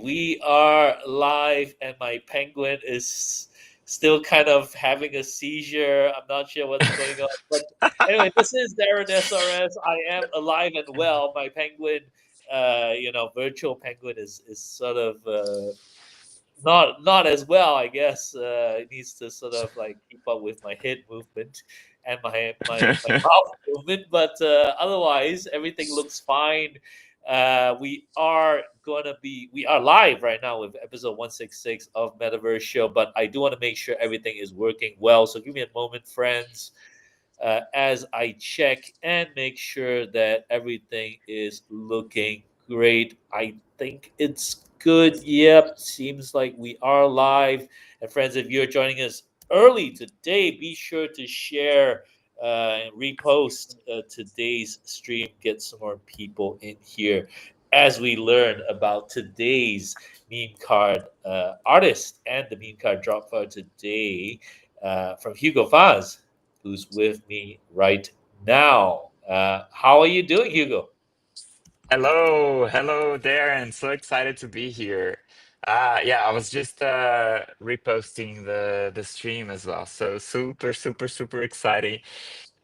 we are live, and my penguin is still kind of having a seizure. I'm not sure what's going on. But anyway, this is Darren SRS. I am alive and well. My penguin, virtual penguin is sort of not as well, I guess. It needs to sort of like keep up with my head movement and my mouth movement, but otherwise everything looks fine. We are live right now with episode 166 of Metaverse Show, but I do want to make sure everything is working well. So give me a moment, friends, as I check and make sure that everything is looking great. I think it's good. Yep, seems like we are live. And friends, if you're joining us early today, be sure to share and repost today's stream. Get some more people in here as we learn about today's meme card artist and the meme card drop for today from Hugo Faz, who's with me right now. How are you doing, Hugo? Hello, Darren. So excited to be here. Yeah, I was just reposting the stream as well. So super exciting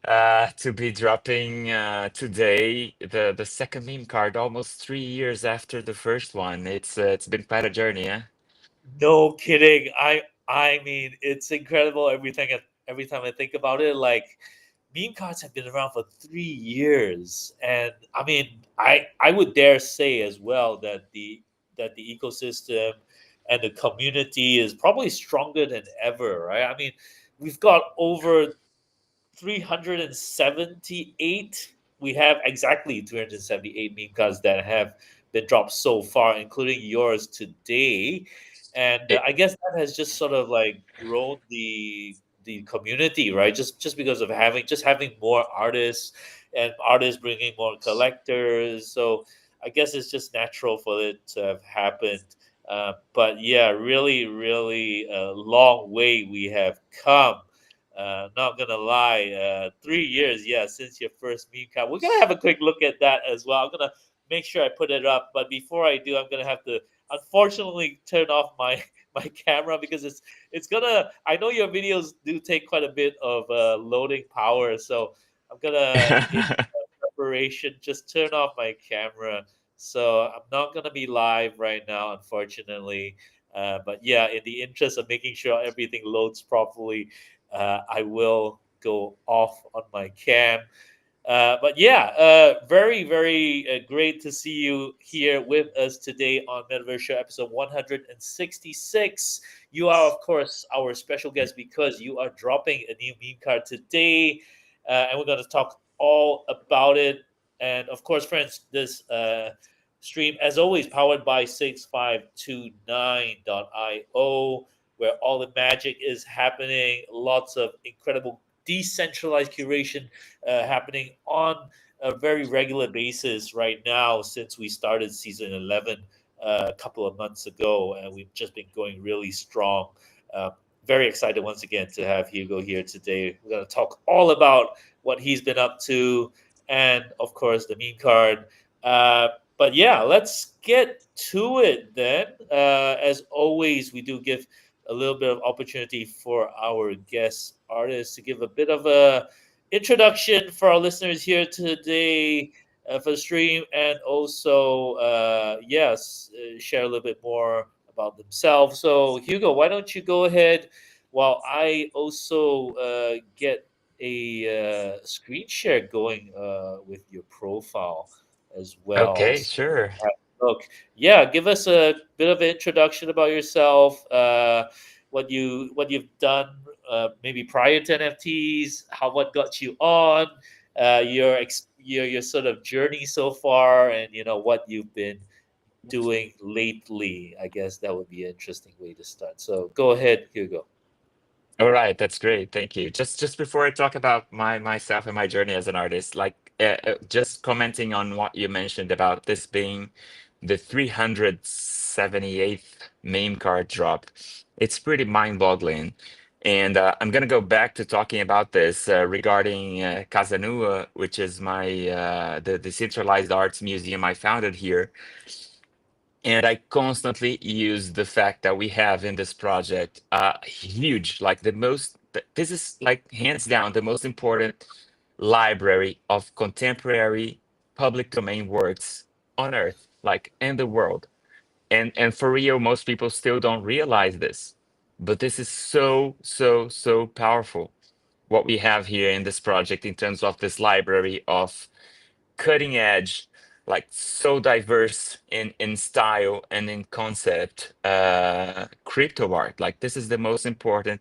to be dropping today the second meme card almost 3 years after the first one. It's been quite a journey, yeah. No kidding. I mean, it's incredible. Every time I think about it, like meme cards have been around for 3 years, and I mean, I would dare say as well that the ecosystem and the community is probably stronger than ever, right? I mean, we've got over 378. We have exactly 378 meme cards that have been dropped so far, including yours today. And It, I guess that has just sort of like grown the community, right? Just because of having more artists and artists bringing more collectors. So I guess it's just natural for it to have happened. But yeah, really a long way we have come. Not gonna lie, 3 years, yeah, since your first meme card. We're gonna have a quick look at that as well. I'm gonna make sure I put it up, but before I do, I'm gonna have to unfortunately turn off my my camera because it's gonna. I know your videos do take quite a bit of loading power, so I'm gonna in preparation just turn off my camera. So I'm not gonna be live right now, unfortunately. But yeah, in the interest of making sure everything loads properly, I will go off on my cam. But yeah, very great to see you here with us today on Metaverse Show episode 166. You are, of course, our special guest because you are dropping a new meme card today, and we're going to talk all about it. And of course, friends, this stream, as always, powered by 6529.io, where all the magic is happening. Lots of incredible decentralized curation happening on a very regular basis right now since we started season 11 a couple of months ago, and we've just been going really strong. Uh, very excited once again to have Hugo here today. We're going to talk all about what he's been up to and, of course, the meme card. But yeah, let's get to it then. As always, we do give a little bit of opportunity for our guest artists to give a bit of a introduction for our listeners here today for the stream, and also share a little bit more about themselves. So Hugo, why don't you go ahead while I also get a screen share going with your profile as well. okay, So, sure. look, yeah, give us a bit of an introduction about yourself, what you've done, maybe prior to NFTs, how what got you on, your sort of journey so far, and what you've been doing lately. I guess that would be an interesting way to start. So go ahead, Hugo. All right, that's great. Thank you. Just before I talk about myself and my journey as an artist, just commenting on what you mentioned about this being the 378th meme card drop. It's pretty mind-boggling. And I'm gonna go back to talking about this regarding Casa NUA, which is my the decentralized arts museum I founded here. And I constantly use the fact that we have in this project huge, like this is like hands down the most important library of contemporary public domain works on earth, like in the world. And for real, most people still don't realize this. But this is so, so, so powerful what we have here in this project in terms of this library of cutting edge, like so diverse in style and in concept, crypto art. Like this is the most important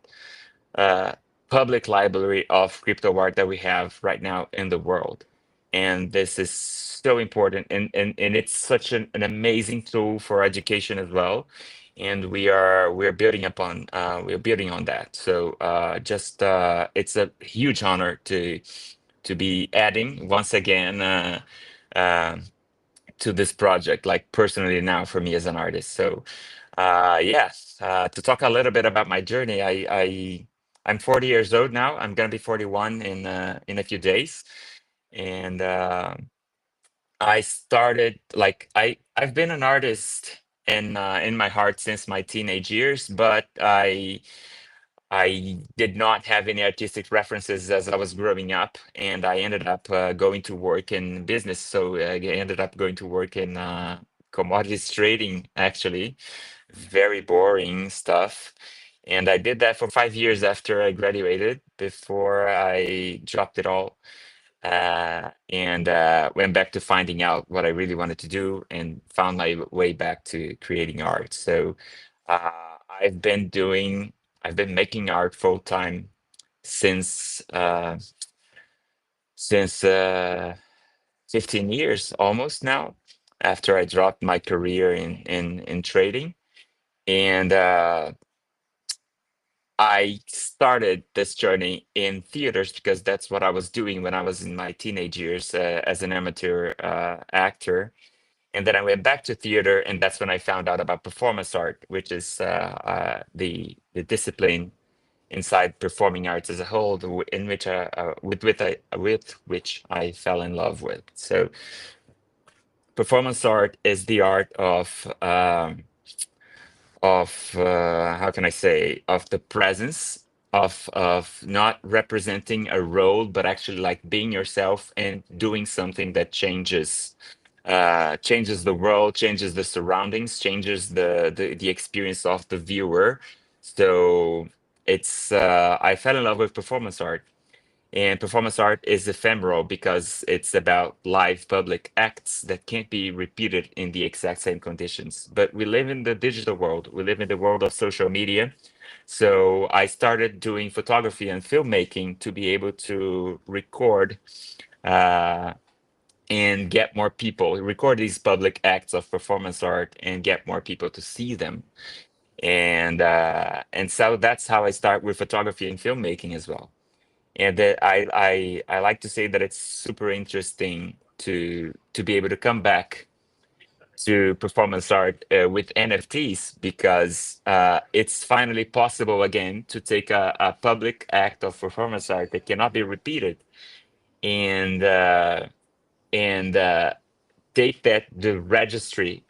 uh, public library of crypto art that we have right now in the world. And this is so important, and it's such an amazing tool for education as well. And we're building upon we're building on that. So just it's a huge honor to be adding once again uh, to this project, like personally now for me as an artist. So yes, to talk a little bit about my journey, I'm 40 years old now. I'm gonna be 41 in a few days, and I started like I've been an artist in my heart since my teenage years, but I did not have any artistic references as I was growing up, and I ended up going to work in business. So I ended up going to work in commodities trading, actually, very boring stuff. And I did that for 5 years after I graduated before I dropped it all and went back to finding out what I really wanted to do and found my way back to creating art. So uh, I've been doing, I've been making art full time since uh, since 15 years almost now. After I dropped my career in trading, and I started this journey in theaters because that's what I was doing when I was in my teenage years as an amateur actor. And then I went back to theater, and that's when I found out about performance art, which is the discipline inside performing arts as a whole, in which with which I fell in love with. So performance art is the art of how can I say, of the presence of not representing a role, but actually like being yourself and doing something that changes the world, changes the surroundings, changes the experience of the viewer. So it's I fell in love with performance art, and performance art is ephemeral because it's about live public acts that can't be repeated in the exact same conditions. But we live in the digital world, we live in the world of social media. So I started doing photography and filmmaking to be able to record uh, and get more people, record these public acts of performance art and get more people to see them. And so that's how I start with photography and filmmaking as well. And that I like to say that it's super interesting to be able to come back to performance art with NFTs because it's finally possible again to take a public act of performance art that cannot be repeated and and take that the registry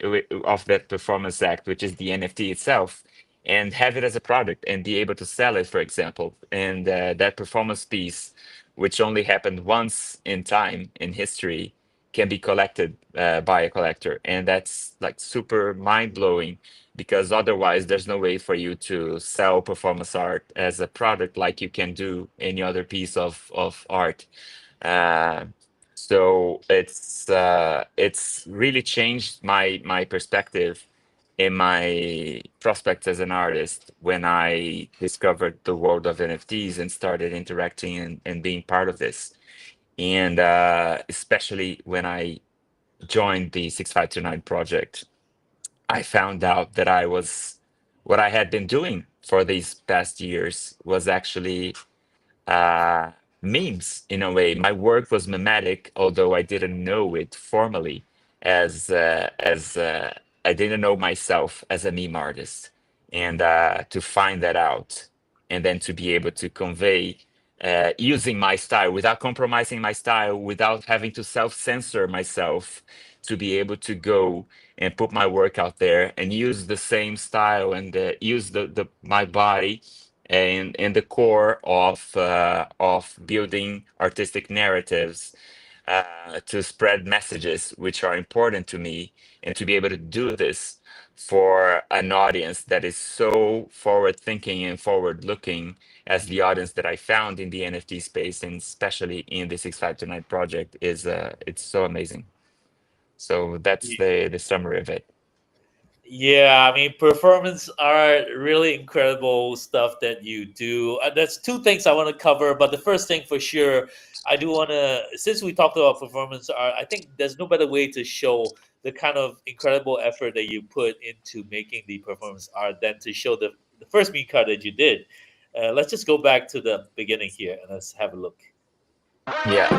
of that performance act, which is the NFT itself, and have it as a product and be able to sell it, for example. And that performance piece, which only happened once in time in history, can be collected by a collector, and that's like super mind blowing because otherwise there's no way for you to sell performance art as a product like you can do any other piece of art. Uh, so it's really changed my perspective in my prospects as an artist when I discovered the world of NFTs and started interacting and being part of this. And especially when I joined the 6529 project, I found out that I was what I had been doing for these past years was actually uh, memes in a way. My work was mimetic, although I didn't know it formally as I didn't know myself as a meme artist, and to find that out, and then to be able to convey using my style without compromising my style, without having to self-censor myself, to be able to go and put my work out there and use the same style and use the my body and in the core of building artistic narratives to spread messages which are important to me, and to be able to do this for an audience that is so forward thinking and forward looking as the audience that I found in the NFT space, and especially in the 6529 project, is it's so amazing. So that's the summary of it. Yeah, I mean, performance art, really incredible stuff that you do. That's two things I want to cover, but the first thing for sure, I do want to, since we talked about performance art, I think there's no better way to show the kind of incredible effort that you put into making the performance art than to show the first meet card that you did. Let's just go back to the beginning here and let's have a look. Yeah.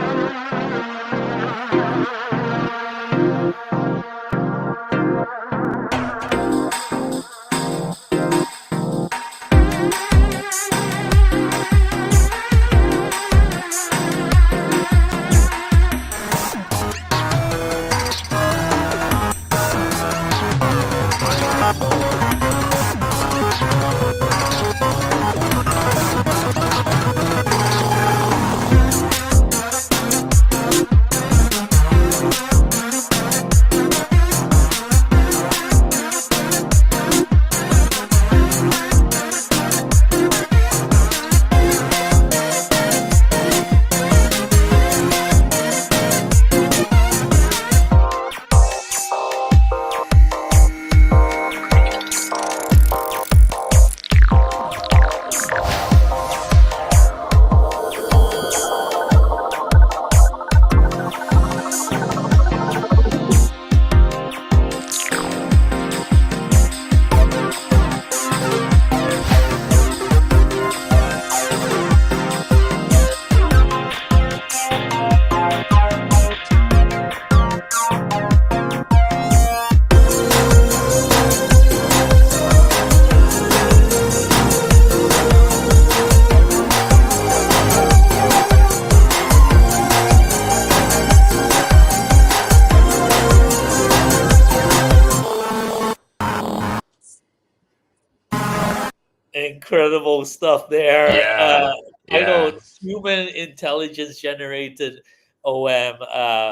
Incredible stuff there. Yeah. I know Yeah. human intelligence generated OM.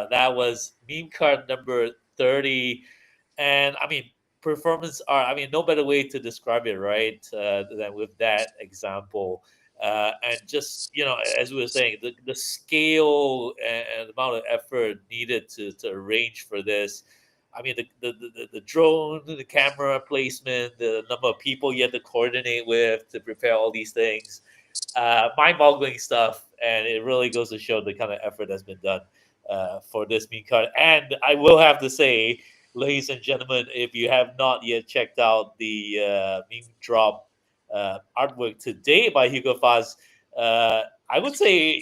That was meme card number 30. And I mean, performance art, I mean, no better way to describe it, right? Than with that example. And just, as we were saying, the scale and the amount of effort needed to arrange for this. I mean, the drone, the camera placement, the number of people you have to coordinate with to prepare all these things, mind-boggling stuff, and it really goes to show the kind of effort that's been done for this meme card. And I will have to say, ladies and gentlemen, if you have not yet checked out the meme drop artwork today by Hugo Faz, I would say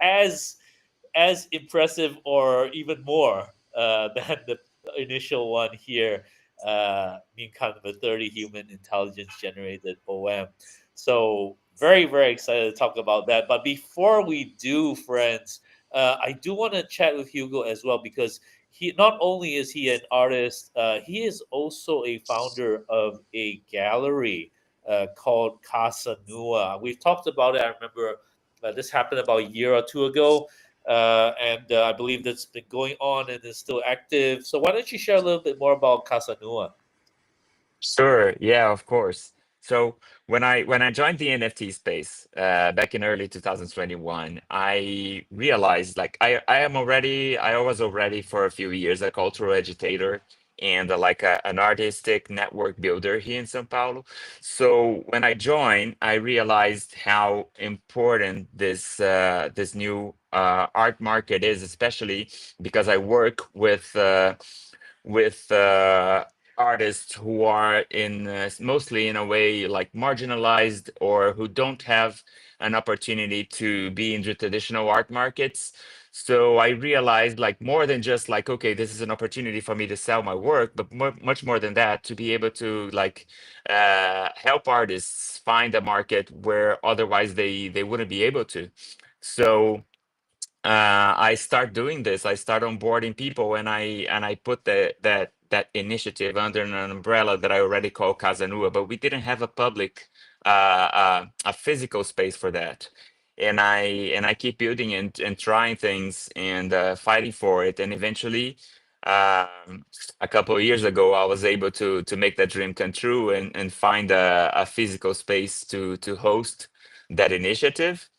as impressive or even more than the initial one here, being kind of a 30 human intelligence generated OM. So very, very excited to talk about that. But before we do, friends, I do want to chat with Hugo as well because he not only is he an artist, he is also a founder of a gallery called Casa NUA. We've talked about it. I remember this happened about a year or two ago, and I believe that's been going on and is still active. So why don't you share a little bit more about Casa NUA? Sure. Yeah, of course. So when I joined the NFT space back in early 2021, I realized like I was already for a few years a cultural agitator and like an artistic network builder here in São Paulo. So when I joined, I realized how important this new art market is, especially because I work with artists who are in mostly in a way like marginalized, or who don't have an opportunity to be in the traditional art markets. So I realized like more than just like, okay, this is an opportunity for me to sell my work, but much more than that, to be able to like help artists find a market where otherwise they wouldn't be able to. So I start doing this. I start onboarding people, and I put that that initiative under an umbrella that I already call Casa NUA, but we didn't have a public, a physical space for that. And I keep building and trying things and fighting for it, and eventually, a couple of years ago, I was able to make that dream come true and find a physical space to host that initiative.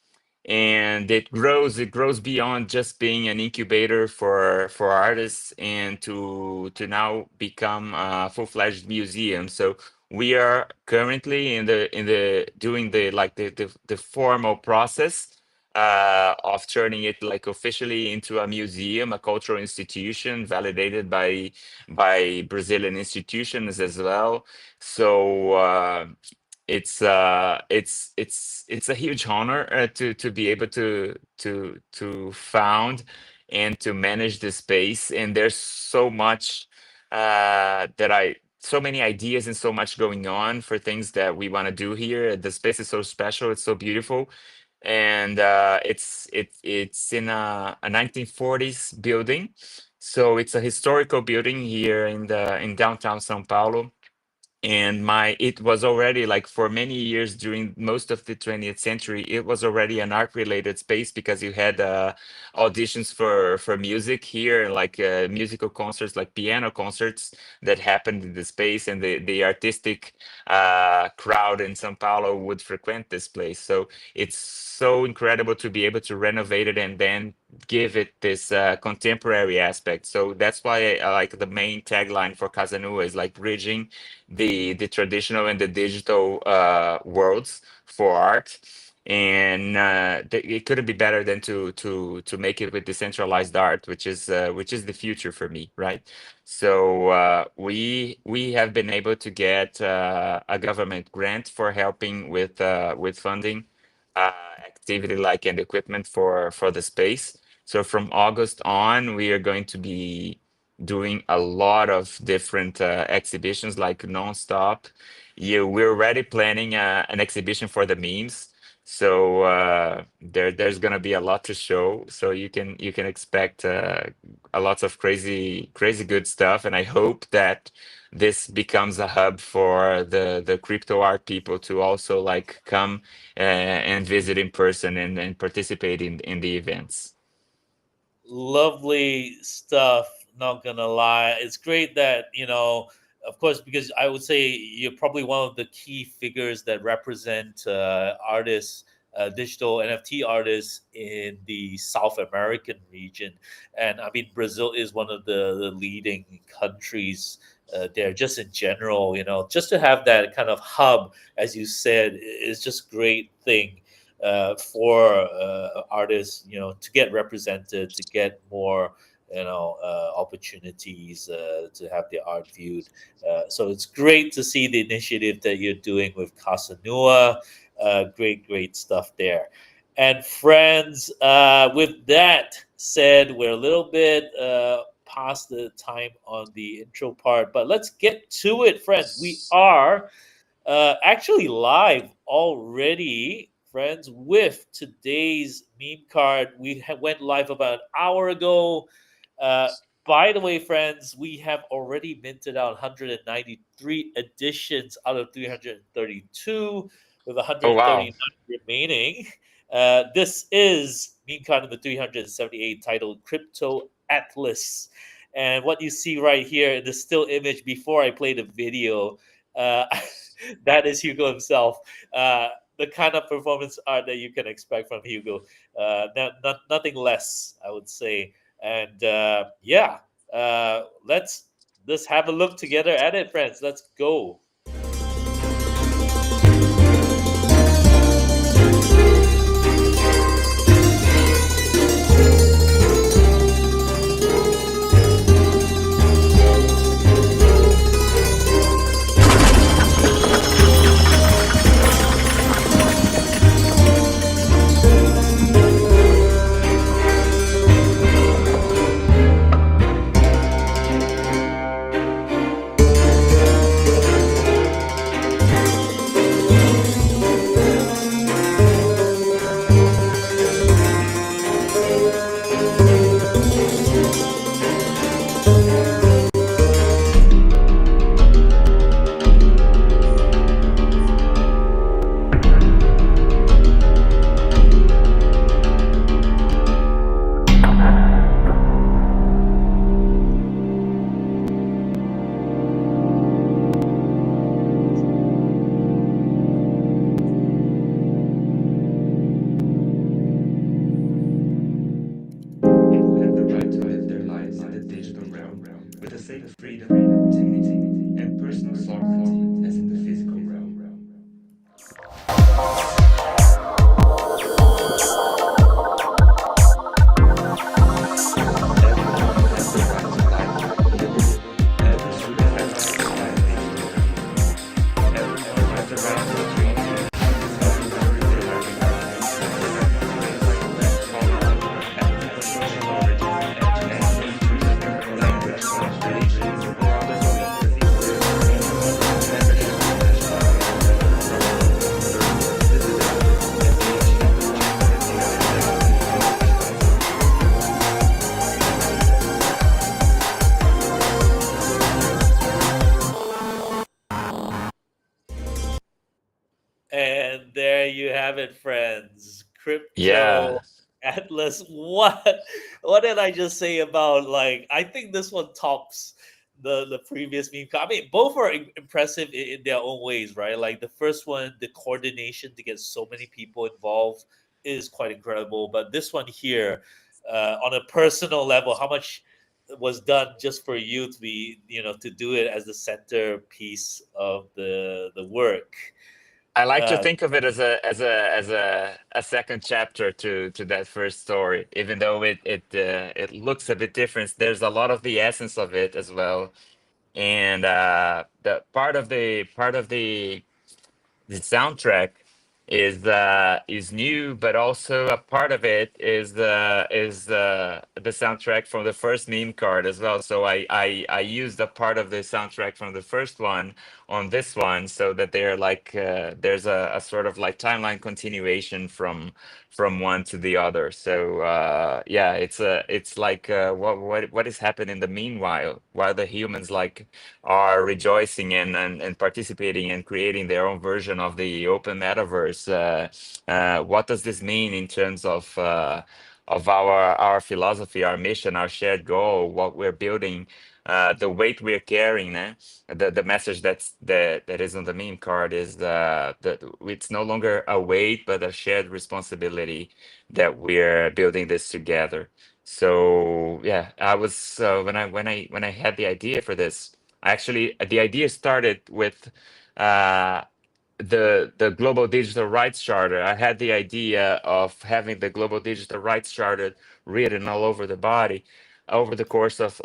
And it grows beyond just being an incubator for artists, and to now become a full-fledged museum. So we are currently in the doing the formal process of turning it like officially into a museum, a cultural institution validated by Brazilian institutions as well. So it's a huge honor to be able to found and to manage this space. And there's so much so many ideas and so much going on for things that we want to do here. The space is so special, it's so beautiful. And it's in a 1940s building, so it's a historical building here in downtown São Paulo. And my it was already like for many years during most of the 20th century, it was already an art related space, because you had auditions for music here, like musical concerts, like piano concerts that happened in the space, and the artistic crowd in Sao Paulo would frequent this place. So it's so incredible to be able to renovate it and then give it this contemporary aspect. So that's why I like the main tagline for Casa Nua is like bridging the traditional and the digital worlds for art. And it couldn't be better than to make it with decentralized art, which is the future for me, right? So we have been able to get a government grant for helping with funding uh, activity like and equipment for the space. So from August on, we are going to be doing a lot of different exhibitions like nonstop. We're already planning an exhibition for the memes. So there's gonna be a lot to show. So you can expect a lot of crazy good stuff. And I hope that this becomes a hub for the crypto art people to also like come and visit in person and participate in the events. Lovely stuff. Not gonna lie, it's great that of course, because I would say you're probably one of the key figures that represent artists, digital NFT artists in the South American region. And I mean, Brazil is one of the leading countries there, just in general. Just to have that kind of hub, as you said, is just great thing for artists, to get represented, to get more, opportunities to have their art viewed. So it's great to see the initiative that you're doing with Casa Nua. Great stuff there. And friends, with that said, we're a little bit past the time on the intro part, but let's get to it, friends. We are actually live already, friends, with today's meme card. We went live about an hour ago. Uh, by the way, friends, we have already minted out 193 editions out of 332, with Oh wow. 139 remaining. This is meme card number 378, titled Crypto Atlas. And what you see right here in the still image before I play the video, uh, that is Hugo himself. The kind of performance art that you can expect from Hugo. Nothing less, I would say. And yeah, let's have a look together at it, friends. Let's go. And there you have it, friends. Yeah, Crypto Atlas. What did I just say about, like, I think this one tops the previous meme. I mean, both are impressive in their own ways, right? Like the first one, the coordination to get so many people involved is quite incredible. But this one here, on a personal level, how much was done just for you to be, to do it as the centerpiece of the work. I like to Uh, think of it as a second chapter to that first story, even though it looks a bit different. There's a lot of the essence of it as well, and the part of the soundtrack is new, but also a part of it is the soundtrack from the first meme card as well. So I used a part of the soundtrack from the first one on this one, so that they're like there's a sort of like timeline continuation from one to the other. So yeah, it's like what is happening in the meanwhile while the humans like are rejoicing and participating and creating their own version of the open metaverse. What does this mean in terms of our philosophy, our mission, our shared goal, what we're building, the weight we're carrying? The message that is on the meme card is that it's no longer a weight, but a shared responsibility that we're building this together. So yeah, I was when I had the idea for this. Actually, the idea started with uh, the Global Digital Rights Charter. I had the idea of having the Global Digital Rights Charter written all over the body. Over the course of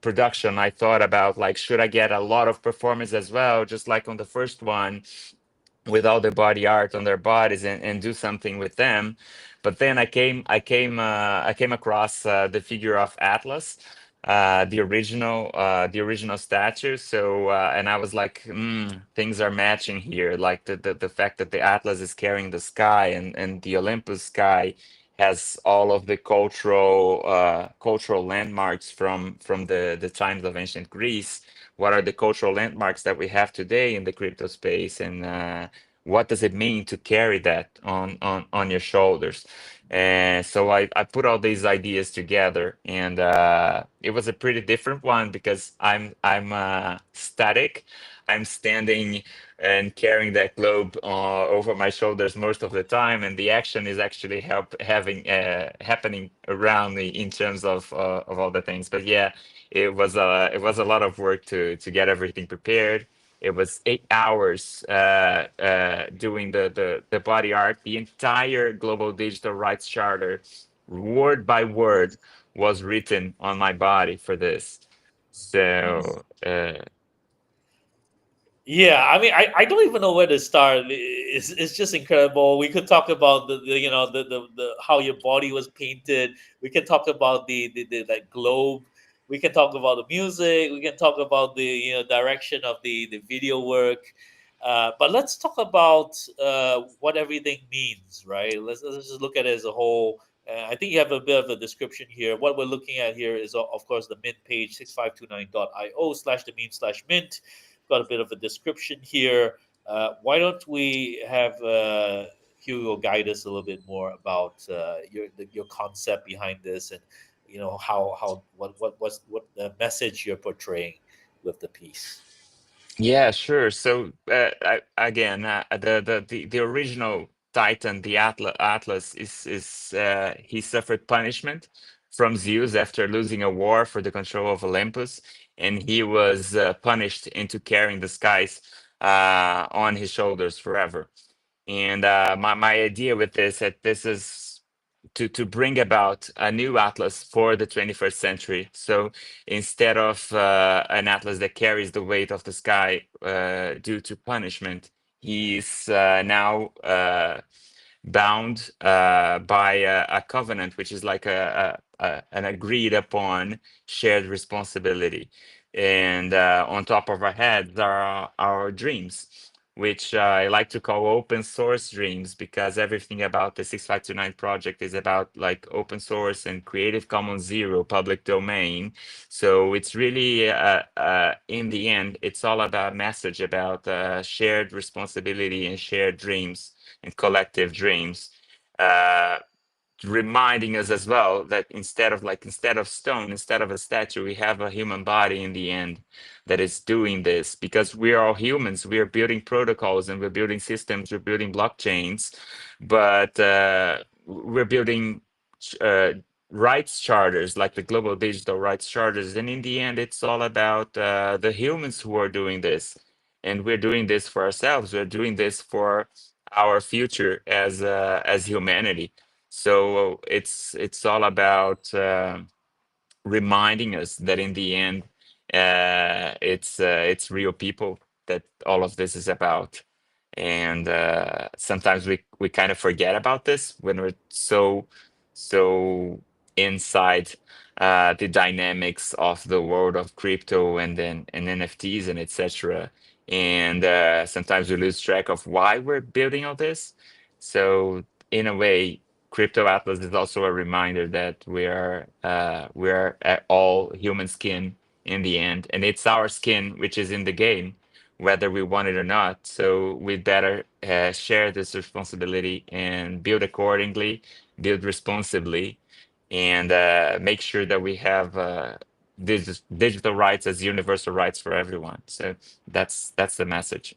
production, I thought about like, should I get a lot of performance as well, just like on the first one, with all the body art on their bodies and do something with them. But then I came across the figure of Atlas, the original statue. So and I was like, things are matching here. Like the fact that the Atlas is carrying the sky, and the Olympus sky has all of the cultural landmarks from the times of ancient Greece. What are the cultural landmarks that we have today in the crypto space, and what does it mean to carry that on your shoulders? And so I put all these ideas together, and it was a pretty different one because I'm static. I'm standing and carrying that globe over my shoulders most of the time, and the action is actually happening around me in terms of all the things. But yeah, it was a lot of work to get everything prepared. It was 8 hours doing the body art. The entire Global Digital Rights Charter, word by word, was written on my body for this. So Yeah, I mean, I don't even know where to start. It's just incredible. We could talk about the how your body was painted. We can talk about the like globe. We can talk about the music. We can talk about the direction of the video work. But let's talk about what everything means, right? Let's just look at it as a whole. I think you have a bit of a description here. What we're looking at here is, of course, the mint page 6529.io/the meme/mint. Got a bit of a description here. Why don't we have Hugo guide us a little bit more about your concept behind this, and how what the message you're portraying with the piece. yeah, sure. So again, the original Titan, the Atlas, is he suffered punishment from Zeus after losing a war for the control of Olympus, and he was punished into carrying the skies on his shoulders forever. And my idea with this, that this is to bring about a new atlas for the 21st century. So instead of an atlas that carries the weight of the sky due to punishment, he's now bound by a covenant, which is like an agreed upon shared responsibility. And on top of our heads are our dreams. which I like to call open source dreams, because everything about the 6529 project is about like open source and Creative Commons Zero public domain. So it's really, in the end, it's all about message about shared responsibility and shared dreams and collective dreams. Uh, Reminding us as well that instead of stone, instead of a statue, we have a human body in the end that is doing this, because we are all humans. We are building protocols and we're building systems, we're building blockchains, but we're building uh, rights charters, like the global digital rights charters, and in the end it's all about the humans who are doing this, and we're doing this for ourselves, we're doing this for our future as humanity. So it's all about reminding us that in the end, it's real people that all of this is about. And sometimes we kind of forget about this when we're so inside the dynamics of the world of crypto and NFTs and etc. And sometimes we lose track of why we're building all this. So in a way, Crypto Atlas is also a reminder that we are all human skin in the end, and it's our skin which is in the game, whether we want it or not. So we better share this responsibility and build accordingly, build responsibly, and make sure that we have digital rights as universal rights for everyone. So that's the message.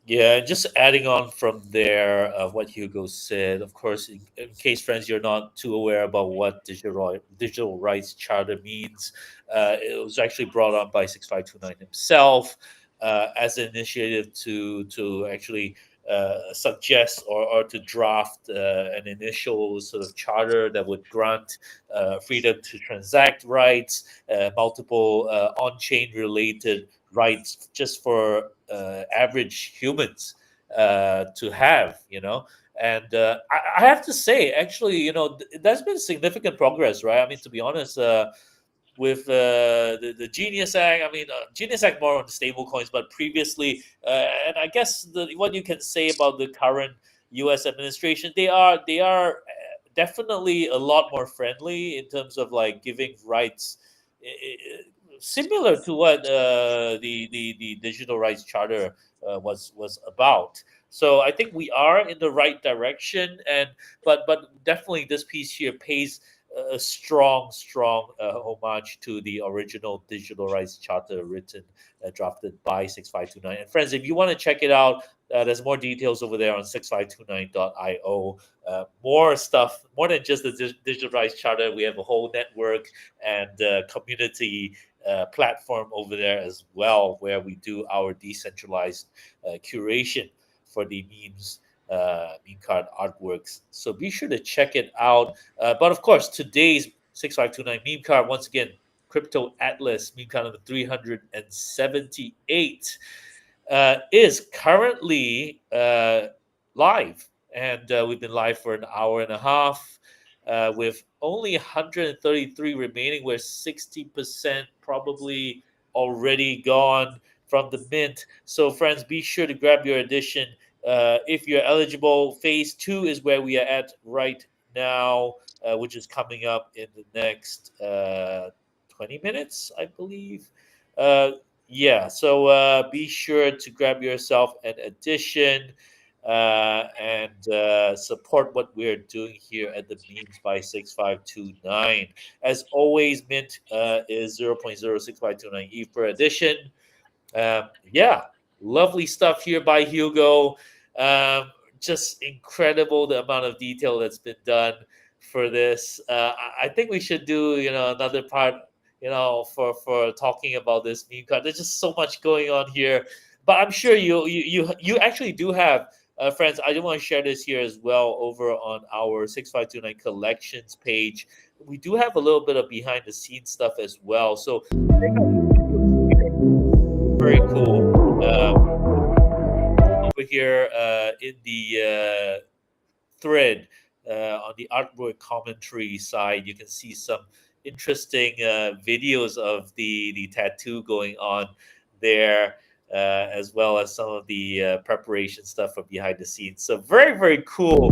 Yeah, and just adding on from there, what Hugo said. Of course, in case friends you're not too aware about what digital rights charter means, it was actually brought on by 6529 himself as an initiative to actually suggest or to draft an initial sort of charter that would grant freedom to transact rights, multiple on-chain related rights just for average humans to have, And I have to say, actually, there's been significant progress, right? I mean, to be honest, with the Genius Act. I mean, Genius Act more on stable coins, but previously, and I guess what you can say about the current U.S. administration, they are definitely a lot more friendly in terms of like giving rights. Similar to what the digital rights charter was about. So I think we are in the right direction, and but definitely this piece here pays a strong homage to the original digital rights charter written, drafted by 6529. And friends, if you want to check it out, there's more details over there on 6529.io. More stuff, more than just the digital rights charter. We have a whole network and community platform over there as well, where we do our decentralized curation for the meme card artworks. So be sure to check it out. But of course, today's 6529 meme card, once again, Crypto Atlas meme card number 378, is currently live. And we've been live for an hour and a half with only 133 remaining. We're 60% probably already gone from the mint. So, friends, be sure to grab your edition. If you're eligible, phase two is where we are at right now, which is coming up in the next 20 minutes, I believe. Uh, yeah, so be sure to grab yourself an edition and support what we're doing here at the Memes by 6529. As always, Mint is 0.06529 ETH per edition. Yeah, lovely stuff here by Hugo. Um, just incredible the amount of detail that's been done for this. I think we should do another part for talking about this meme card. There's just so much going on here, but I'm sure you actually do have. Friends, I do want to share this here as well over on our 6529 collections page. We do have a little bit of behind the scenes stuff as well. So check out these videos here. Very cool. Um, over here in the thread on the artwork commentary side, you can see some interesting videos of the tattoo going on there. as well as some of the preparation stuff from behind the scenes. So very, very cool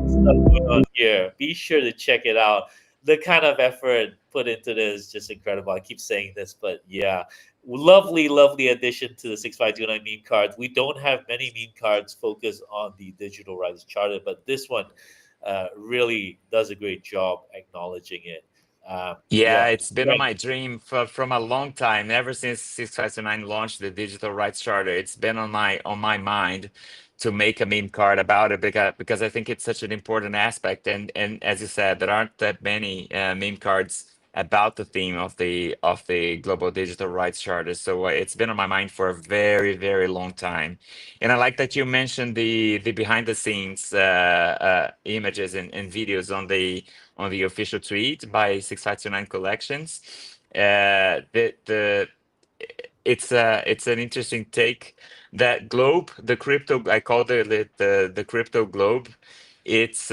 stuff going on here. Be sure to check it out. The kind of effort put into this is just incredible. I keep saying this, but yeah, lovely, lovely addition to the 6529 meme cards. We don't have many meme cards focused on the digital rights charter, but this one really does a great job acknowledging it. Yeah, Yeah, it's been on friend. my dream from a long time. Ever since 659 launched the digital rights charter, it's been on my mind to make a meme card about it because I think it's such an important aspect. And as you said, there aren't that many meme cards about the theme of the global digital rights charter. So it's been on my mind for a very, very long time. And I like that you mentioned the behind the scenes images and videos on the official tweet by 659 Collections. The it's an interesting take. That globe, the crypto, I call the crypto globe. It's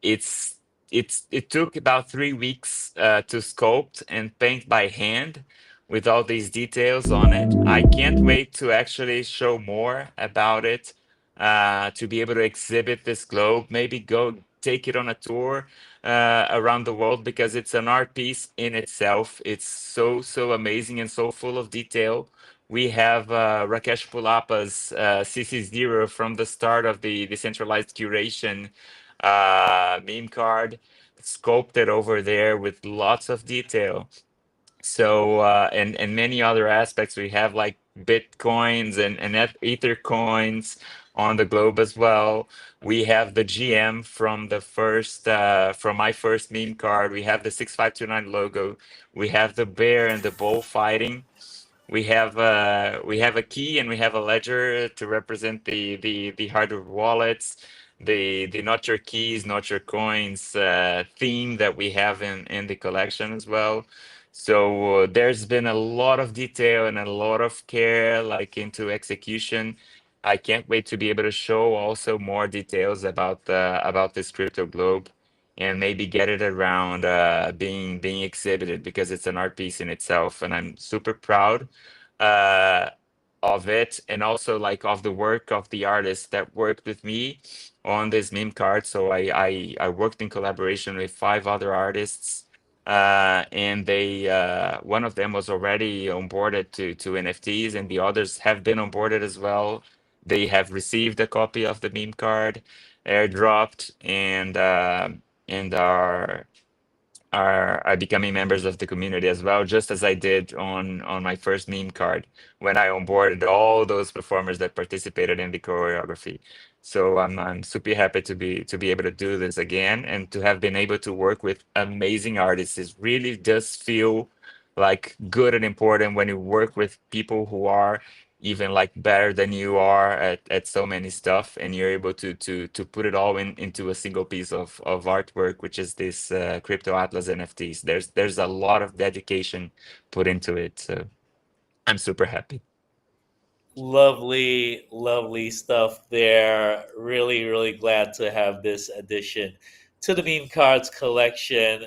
it's it took about 3 weeks to sculpt and paint by hand with all these details on it. I can't wait to actually show more about it, to be able to exhibit this globe, maybe go take it on a tour around the world because it's an art piece in itself. It's so amazing and so full of detail. We have Rakesh Pulapa's CC0 from the start of the decentralized curation meme card sculpted over there with lots of detail. So and many other aspects. We have like bitcoins and ether coins on the globe as well. We have the GM from the first from my first meme card. We have the 6529 logo. We have the bear and the bull fighting. We have a key and we have a ledger to represent the hardware wallets, the not your keys, not your coins theme that we have in the collection as well. So there's been a lot of detail and a lot of care like into execution. I can't wait to be able to show also more details about this crypto globe and maybe get it around being exhibited because it's an art piece in itself, and I'm super proud uh, of it, and also like of the work of the artists that worked with me on this meme card. So I worked in collaboration with 5 other artists, and they one of them was already onboarded to NFTs, and the others have been onboarded as well. They have received a copy of the meme card, airdropped, and are becoming members of the community as well, just as I did on my first meme card when I onboarded all those performers that participated in the choreography. So I'm super happy to be able to do this again and to have been able to work with amazing artists. It really does feel like good and important when you work with people who are even like better than you are at so many stuff, and you're able to put it all into a single piece of artwork, which is this crypto atlas NFTs. There's a lot of dedication put into it, so I'm super happy. Lovely, lovely stuff there. Really, really glad to have this addition to the meme cards collection.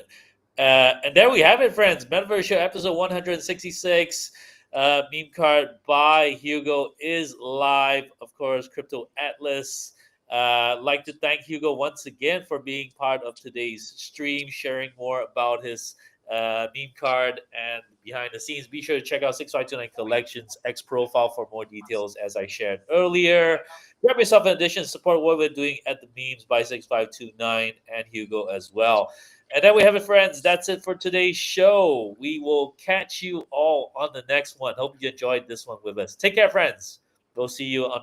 And there we have it, friends. Metaverse Show episode 166. Meme card by Hugo is live. Of course, Crypto Atlas. Like to thank Hugo once again for being part of today's stream, sharing more about his meme card and behind the scenes. Be sure to check out 6529 Collections X profile for more details, as I shared earlier. Grab yourself an edition, support what we're doing at the memes by 6529 and Hugo as well. And there we have it, friends. That's it for today's show. We will catch you all on the next one. Hope you enjoyed this one with us. Take care, friends. We'll see you on the